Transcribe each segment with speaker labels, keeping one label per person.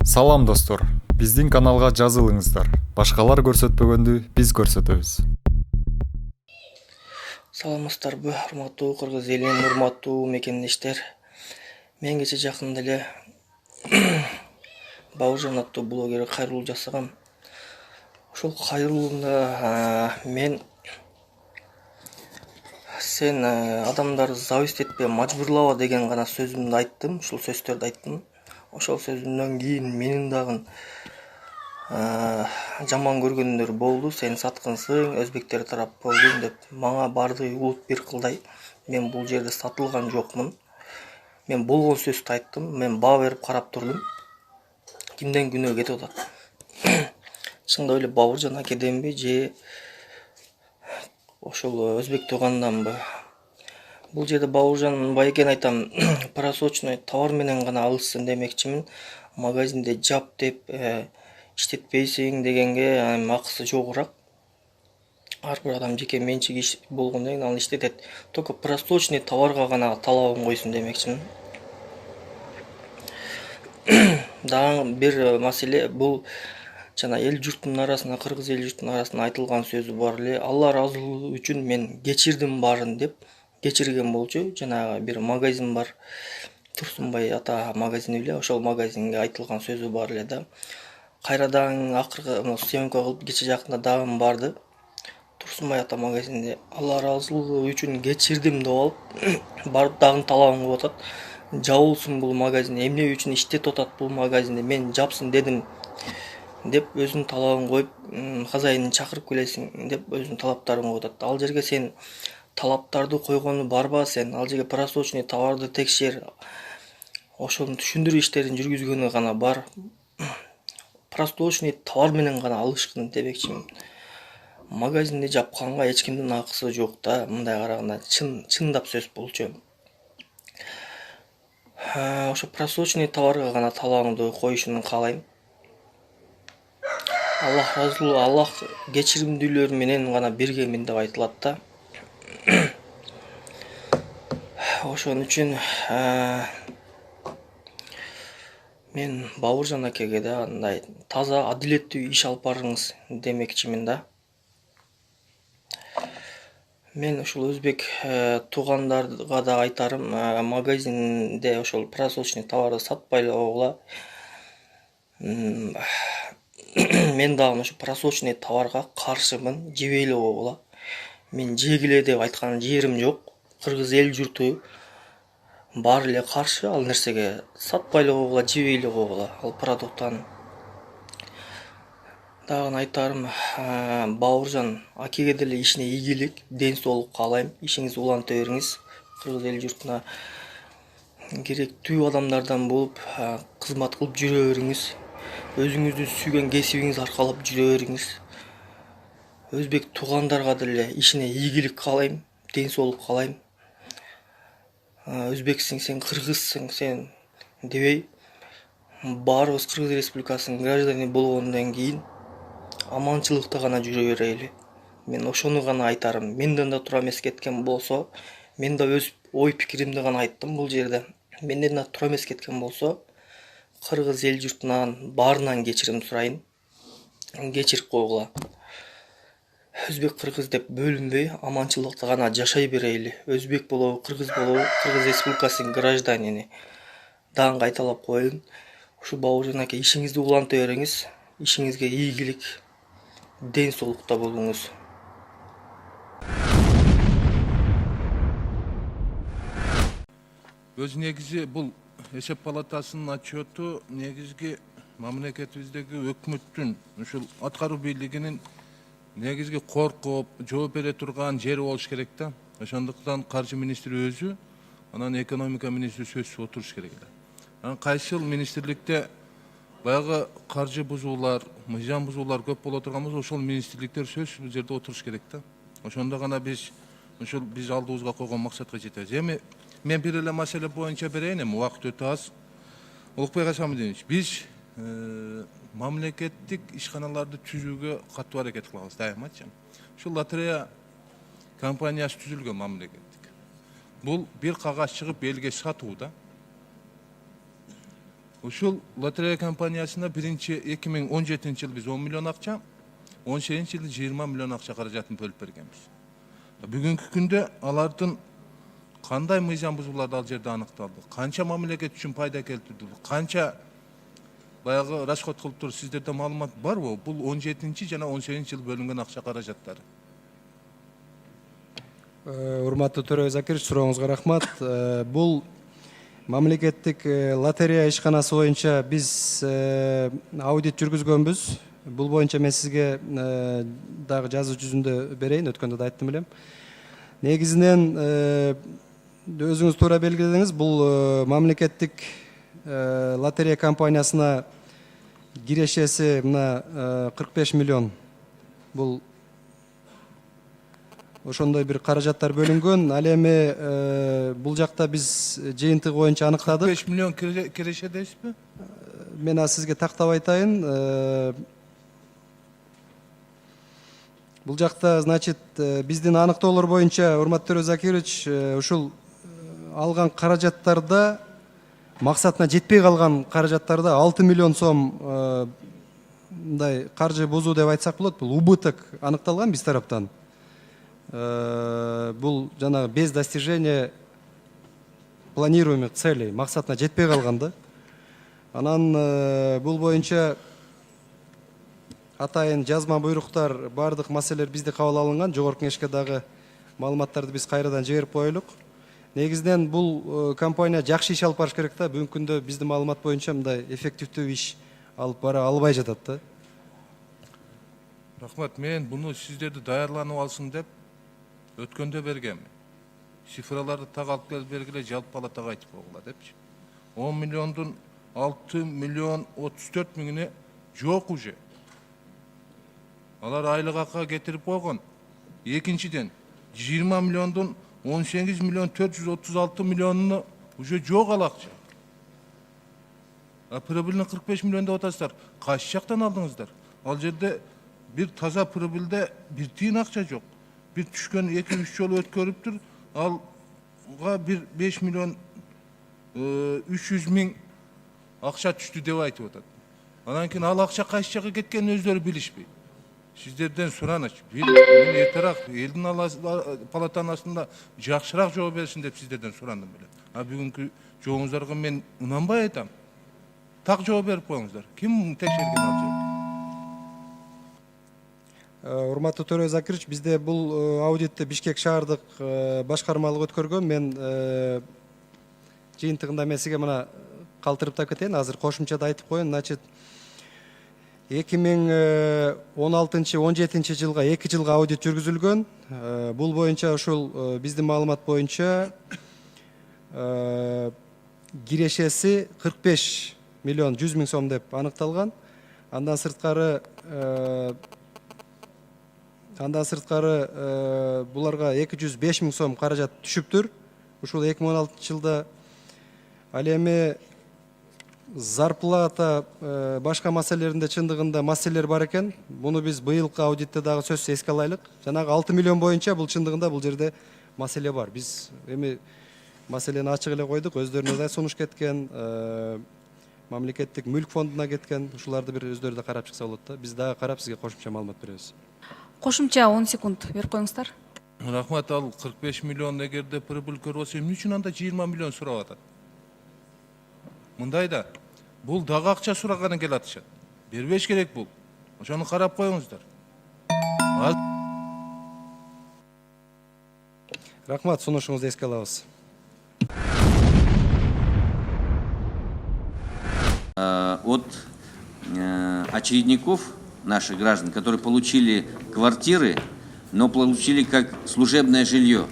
Speaker 1: Салам достор, биздин каналга жазылыңыздар. Башкалар көрсөтпөгөндү биз көрсөтөбүз.
Speaker 2: Саламатсыздарбы, урматтуу кыргыз элинин урматтуу мекендештер. Мен кече жакында эле Бауыржан аттуу блогер кайрылуу жасагам. Ошол кайрылуумда мен сен адамдарды зависть этпе, мажбурлаба деген гана сөзүмдү айттым, ушул сөздөрдү айттым. Ошол сөзүмдөн кийин менин дагы жаман көргөндөр болду. Сен саткынсың, өзбектер тарап болдуң деп мага бардыгы улут бир кылдай. Мен бул жерде сатылган жокмун. Мен болгон сөздү айттым. Мен баа берип карап турдум. Кимден күнөө кетип атат? Чындап эле Бауыржан акеденби же ошол өзбек тууганданбы? Бул жерде Бауыржан байекени айтам, просрочный товар менен гана алышсын демекчимин. Магазинде жап деп иштетпейсиң дегенге акысы жогураак. Ар бир адам жеке менчик иш болгондон кийин ал иштетет. Только просрочный товарга гана талабын койсун демекчимин. Дагы бир маселе, бул жана эл журттун арасында, кыргыз эл журттун арасында айтылган сөзү бар эле. Алла ыраазылыгы үчүн мен кечирдим баарын деп кечирген болчу. Жанагы бир магазин бар, Турсунбай ата магазини эле, ошол магазинге айтылган сөзү бар эле да. Кайрадан акыркы съемка кылып кече жакында дагы барды. Турсунбай ата магазинде Алла ыраазылыгы үчүн кечирдим деп алып, барып дагы талабын коюп атат. Жабылсын бул магазин, эмне үчүн иштетип атат бул магазинди, мен жапсын дедим деп өзүнүн талабын коюп, хозяинин чакырып келесиң деп өзүнүн талаптарын коюп атат. Ал жерге сен талаптарды койгону барба, сен ал жерге просрочный товарды текшер, ошону түшүндүрүү иштерин жүргүзгөнү гана бар. Просрочный товар менен гана алышкын демекчимин. Магазинди жапканга эч кимдин акысы жок да, мындай караганда чындап сөз болчу. Ошо просрочный товарга гана талабыңды коюшуну каалайм. Аллах ыраазылыгы, Аллах кечиримдүүлөр менен гана биргемин деп айтылат да. Ошон үчүн мен Бауыржан акеге да андай таза, адилеттүү иш алып барыңыз демекчимин да. Мен ушул өзбек туугандарга да айтарым, магазинде ошол просрочный товарды сатпай эле койгула. Мен дагы ошо просрочный товарга каршымын, жебей эле койгула. Мен жегиле деп айткан жерим жок. Кыргыз эл журту баары эле каршы ал нерсеге. Сатпай эле койгула, жебей эле койгула ал продукттан. Дагы айтарым, Бауыржан акеге деле ишине ийгилик, ден соолук каалайм. Ишиңизди уланта бериңиз. Кыргыз эл журтуна керектүү адамдардан болуп кызмат кылып жүрө бериңиз. Өзүңүздүн сүйгөн кесибиңизди аркалап жүрө бериңиз. Өзбек туугандарга деле ишине ийгилик каалайм, ден соолук каалайм. Өзбексиң, сен кыргызсың, сен дебей, баарыбыз Кыргыз Республикасынын граждане болгондон кийин аманчылыкта гана жүрө берели. Мен ошону гана айтарым. Менден да туура эмес кеткен болсо, мен да өз ой пикиримди гана айттым бул жерде. Менден да туура эмес кеткен болсо, кыргыз эл журтунан баарынан кечирим сурайын. Кечирип койгула. Өзбек кыргыз деп бөлүнбөй, аманчылыкта гана жашай берели. Өзбек болобу, Кыргыз Кыргыз Республикасынын гражданини. Дагы кайталап коеюн. Ушу Бауыржан аке, ишиңизди уланта бериңиз. Ишиңизге ийгилик, ден соолукта болуңуз.
Speaker 3: Өз негизи бул эсеп палатасынын отчету негизги мамлекетибиздеги өкмөттүн, ушул аткаруу бийлигинин негизги коркуп, жооп бере турган жери болуш керек да. Ошондуктан каржы министри өзү, анан экономика министри сөзсүз отуруш керек да. Анан кайсыл министрликте баягы каржы бузуулар, мыйзам бузуулар көп боло турган болсо, ошол министрликтер сөзсүз бул жерде отуруш керек да. Ошондо гана биз алдыбызга койгон максатка жетебиз. Эми мен бир эле маселе боюнча берейин, эми убакыт өтө аз. Улукбек Асамидинович, биз мамлекеттик ишканаларды түзүүгө катуу аракет кылабыз дайымачы. Ушул лотерея компаниясы түзүлгөн мамлекеттик. Бул бир кагаз чыгып элге сатуу да. Ушул лотерея компаниясына 2017 жыл биз 10 миллион акча, 18 жылы 20 миллион акча каражатын бөлүп бергенбиз. Бүгүнкү күндө алардын кандай мыйзам бузууларды ал жерде аныкталды, канча мамлекет үчүн пайда келтирди, канча баягы расход кылып туруп сиздерде маалымат барбы? Бул 17 жана 18 жыл бөлүнгөн акча каражаттары.
Speaker 4: Урматтуу Төрө Закирович, сурооңузга рахмат. Бул мамлекеттик лотерея ишканасы боюнча биз аудит жүргүзгөнбүз. Бул боюнча мен сизге дагы жазуу жүзүндө берейин, өткөндө да айттым элем. Негизинен өзүңүз туура белгиледиңиз, бул мамлекеттик лотерея компаниясына кирешеси мына 45 миллион. Бул ошондой бир каражаттар бөлүнгөн. Ал эми бул жакта биз жыйынтыгы боюнча аныктадык.
Speaker 3: 45 миллион киреше дейсизби?
Speaker 4: Мен сизге тактап айтайын. Бул жакта, значит, биздин аныктоолор боюнча, урматтуу Төрө Закирович, ушул алган каражаттарда максатына жетпей калган каражаттарда 6 миллион сом мындай каржы бузуу деп айтсак болот. Бул убыток аныкталган биз тараптан. Бул жанагы без достижения планируемых целей, максатына жетпей калганда. Анан бул боюнча атайын жазма буйруктар, бардык маселелер бизде кабыл алынган. Жогорку кеңешке дагы маалыматтарды биз кайрадан жиберип коелук. Негизинен бул компания жакшы иш алып барыш керек да. Бүгүнкү күндө биздин маалымат боюнча мындай эффективдүү иш алып бара албай жатат да.
Speaker 3: Рахмат, мен буну сиздерди даярланып алсын деп өткөндө бергенмин. Цифраларды так алып келип бергиле, жалпы палатага айтып койгула депчи. 10 миллиондун 6 миллион 34 миңине жок уже. Алар айлык акка кетирип койгон. Экинчиден 20 миллиондун 18 миллион 436 миллионуну уже жок ал акча. Прибыльни 45 миллион деп атасыздар. Кайсы жактан алдыңыздар? Ал жерде бир таза прибыльде бир тиын акча жок. Бир түшкөн 2-3 жолу өткөрүптүр. Алга бир 5 миллион 300 миң акча түштү деп айтып атат. Анан кийин ал акча кайсы жакка кеткенин өздөрү билишпейт. Сиздерден сураныч, мен эртерээк элдин палатанын астында жакшыраак жооп берсин деп сиздерден сурандым беле. Бүгүнкү жооңуздарга мен ынанбай айтам. Так жооп берип коюңуздар. Ким текшерген ал жерди?
Speaker 4: Урматтуу Төрө Закирович, бизде бул аудитти Бишкек шаардык башкармалык өткөргөн. Мен жыйынтыгында мен сизге мына калтырып кетейин, азыр кошумчада айтып коеюн. Значит, 2016-17 жылга 2 жылга аудит жүргүзүлгөн. Бул боюнча ушул биздин маалымат боюнча кирешеси 45 миллион 100 миң сом деп аныкталган. Андан сырткары буларга 205 миң сом каражат түшүптүр. Ушул 2016 жылда. Ал эми зарплата башка маселелеринде чындыгында маселелер бар экен. Буну биз быйылкы аудитте дагы сөзсүз эске алайлык. Жанагы 6 миллион боюнча бул чындыгында бул жерде маселе бар. Биз эми маселени ачык эле койдук. Өздөрүнө да сунуш кеткен, мамлекеттик мүлк фондуна кеткен. Ушуларды бир өздөрү да карап чыкса болот да. Биз дагы карап сизге кошумча маалымат беребиз.
Speaker 5: Кошумча 10 секунд берип коюңуздар.
Speaker 3: Рахмат, ал 45 миллион эгерде прибыль көрүп алса, эмне үчүн анда 20 миллион сурап атат? Мындай да, бул дагы акча сураганы келип атышат. Бербеш керек бул. Ошону карап коюңуздар.
Speaker 4: Рахмат, сунушуңузду эске алабыз.
Speaker 6: От очередников наших граждан, которые получили квартиры, но получили как служебное жилье.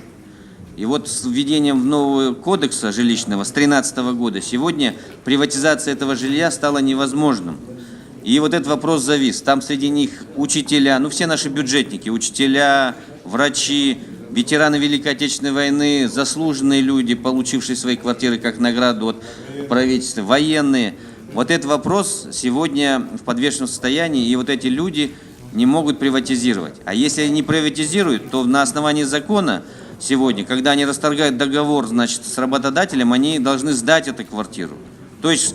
Speaker 6: И вот с введением в нового кодекса жилищного с 2013 года сегодня приватизация этого жилья стала невозможным. И вот этот вопрос завис. Там среди них учителя, ну все наши бюджетники, учителя, врачи, ветераны Великой Отечественной войны, заслуженные люди, получившие свои квартиры как награду от правительства, военные. Вот этот вопрос сегодня в подвешенном состоянии, и вот эти люди не могут приватизировать. А если они не приватизируют, то на основании закона сегодня, когда они расторгают договор, значит, с работодателем, они должны сдать эту квартиру. То есть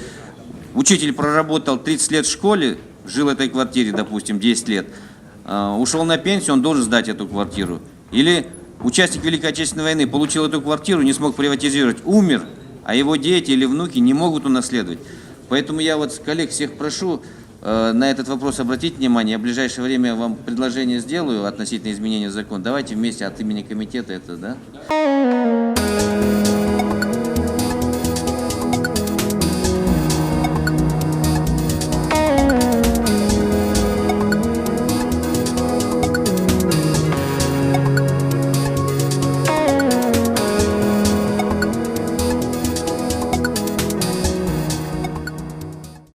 Speaker 6: учитель проработал 30 лет в школе, жил в этой квартире, допустим, 10 лет, ушел на пенсию, он должен сдать эту квартиру. Или участник Великой Отечественной войны получил эту квартиру, не смог приватизировать, умер, а его дети или внуки не могут унаследовать. Поэтому я вот коллег всех прошу на этот вопрос обратить внимание. Я в ближайшее время вам предложение сделаю относительно изменения закона. Давайте вместе от имени комитета это, да?